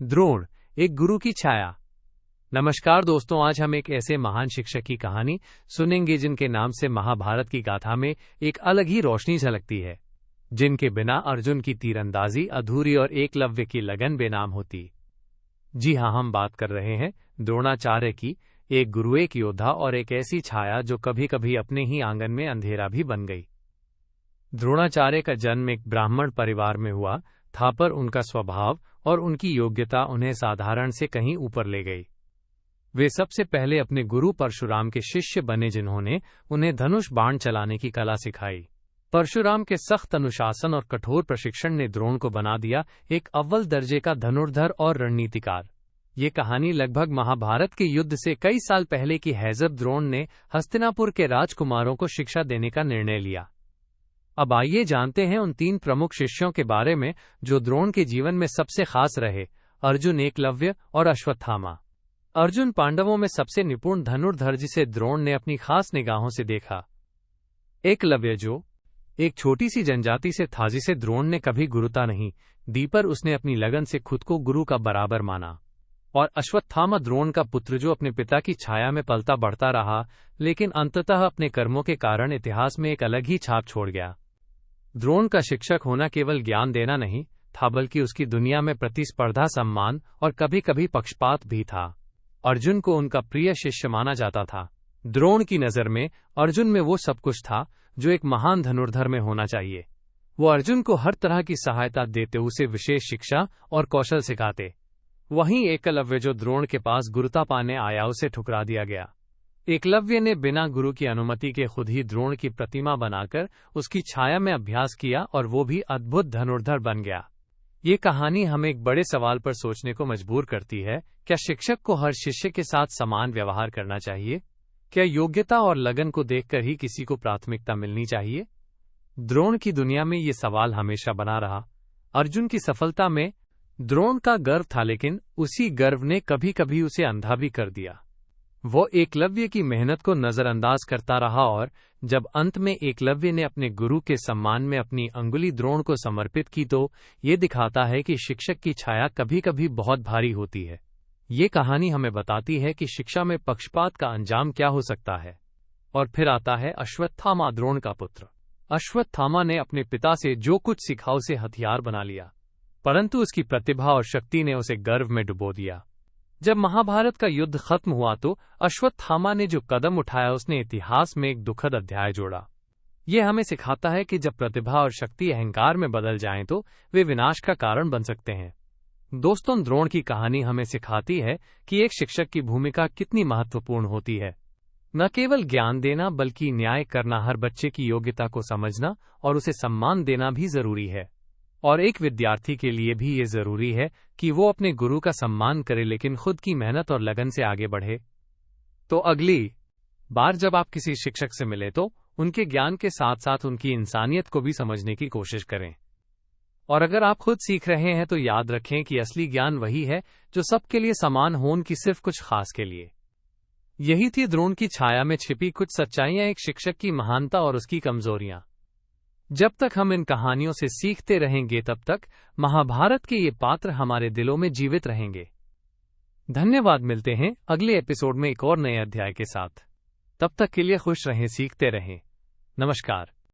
द्रोण, एक गुरु की छाया। नमस्कार दोस्तों, आज हम एक ऐसे महान शिक्षक की कहानी सुनेंगे जिनके नाम से महाभारत की गाथा में एक अलग ही रोशनी झलकती है, जिनके बिना अर्जुन की तीरंदाजी अधूरी और एकलव्य की लगन बेनाम होती। जी हाँ, हम बात कर रहे हैं द्रोणाचार्य की, एक गुरु, एक योद्धा और एक ऐसी छाया जो कभी कभी अपने ही आंगन में अंधेरा भी बन गई। द्रोणाचार्य का जन्म एक ब्राह्मण परिवार में हुआ था, पर उनका स्वभाव और उनकी योग्यता उन्हें साधारण से कहीं ऊपर ले गई। वे सबसे पहले अपने गुरु परशुराम के शिष्य बने, जिन्होंने उन्हें धनुष बाण चलाने की कला सिखाई। परशुराम के सख्त अनुशासन और कठोर प्रशिक्षण ने द्रोण को बना दिया एक अव्वल दर्जे का धनुर्धर और रणनीतिकार। ये कहानी लगभग महाभारत के युद्ध से कई साल पहले की है, जब द्रोण ने हस्तिनापुर के राजकुमारों को शिक्षा देने का निर्णय लिया। अब आइए जानते हैं उन 3 प्रमुख शिष्यों के बारे में जो द्रोण के जीवन में सबसे खास रहे: अर्जुन, एकलव्य और अश्वत्थामा। अर्जुन पांडवों में सबसे निपुण धनुर्धर, जिसे द्रोण ने अपनी खास निगाहों से देखा। एकलव्य, जो एक छोटी सी जनजाति से था, जिसे द्रोण ने कभी गुरुता नहीं दी, पर उसने अपनी लगन से खुद को गुरु का बराबर माना। और अश्वत्थामा, द्रोण का पुत्र, जो अपने पिता की छाया में पलता बढ़ता रहा, लेकिन अंततः अपने कर्मों के कारण इतिहास में एक अलग ही छाप छोड़ गया। द्रोण का शिक्षक होना केवल ज्ञान देना नहीं था, बल्कि उसकी दुनिया में प्रतिस्पर्धा, सम्मान और कभी कभी पक्षपात भी था। अर्जुन को उनका प्रिय शिष्य माना जाता था। द्रोण की नजर में अर्जुन में वो सब कुछ था जो एक महान धनुर्धर में होना चाहिए। वो अर्जुन को हर तरह की सहायता देते, उसे विशेष शिक्षा और कौशल सिखाते। वहीं एकलव्य, जो द्रोण के पास गुरुता पाने आया, उसे ठुकरा दिया गया। एकलव्य ने बिना गुरु की अनुमति के खुद ही द्रोण की प्रतिमा बनाकर उसकी छाया में अभ्यास किया, और वो भी अद्भुत धनुर्धर बन गया। ये कहानी हमें एक बड़े सवाल पर सोचने को मजबूर करती है: क्या शिक्षक को हर शिष्य के साथ समान व्यवहार करना चाहिए? क्या योग्यता और लगन को देखकर ही किसी को प्राथमिकता मिलनी चाहिए? द्रोण की दुनिया में ये सवाल हमेशा बना रहा। अर्जुन की सफलता में द्रोण का गर्व था, लेकिन उसी गर्व ने कभी कभी उसे अंधा भी कर दिया। वो एकलव्य की मेहनत को नजरअंदाज करता रहा, और जब अंत में एकलव्य ने अपने गुरु के सम्मान में अपनी अंगुली द्रोण को समर्पित की, तो ये दिखाता है कि शिक्षक की छाया कभी कभी बहुत भारी होती है। ये कहानी हमें बताती है कि शिक्षा में पक्षपात का अंजाम क्या हो सकता है। और फिर आता है अश्वत्थामा, द्रोण का पुत्र। अश्वत्थामा ने अपने पिता से जो कुछ सीखा उसे हथियार बना लिया, परंतु उसकी प्रतिभा और शक्ति ने उसे गर्व में डुबो दिया। जब महाभारत का युद्ध खत्म हुआ, तो अश्वत्थामा ने जो कदम उठाया, उसने इतिहास में एक दुखद अध्याय जोड़ा। यह हमें सिखाता है कि जब प्रतिभा और शक्ति अहंकार में बदल जाएं, तो वे विनाश का कारण बन सकते हैं। दोस्तों, द्रोण की कहानी हमें सिखाती है कि एक शिक्षक की भूमिका कितनी महत्वपूर्ण होती है। न केवल ज्ञान देना, बल्कि न्याय करना, हर बच्चे की योग्यता को समझना और उसे सम्मान देना भी जरूरी है। और एक विद्यार्थी के लिए भी ये जरूरी है कि वो अपने गुरु का सम्मान करे, लेकिन खुद की मेहनत और लगन से आगे बढ़े। तो अगली बार जब आप किसी शिक्षक से मिले, तो उनके ज्ञान के साथ साथ उनकी इंसानियत को भी समझने की कोशिश करें। और अगर आप खुद सीख रहे हैं, तो याद रखें कि असली ज्ञान वही है जो सबके लिए समान हो, उनकी सिर्फ कुछ खास के लिए। यही थी द्रोण की छाया में छिपी कुछ सच्चाइयां, एक शिक्षक की महानता और उसकी कमजोरियां। जब तक हम इन कहानियों से सीखते रहेंगे, तब तक महाभारत के ये पात्र हमारे दिलों में जीवित रहेंगे। धन्यवाद। मिलते हैं अगले एपिसोड में एक और नए अध्याय के साथ। तब तक के लिए खुश रहें, सीखते रहें। नमस्कार।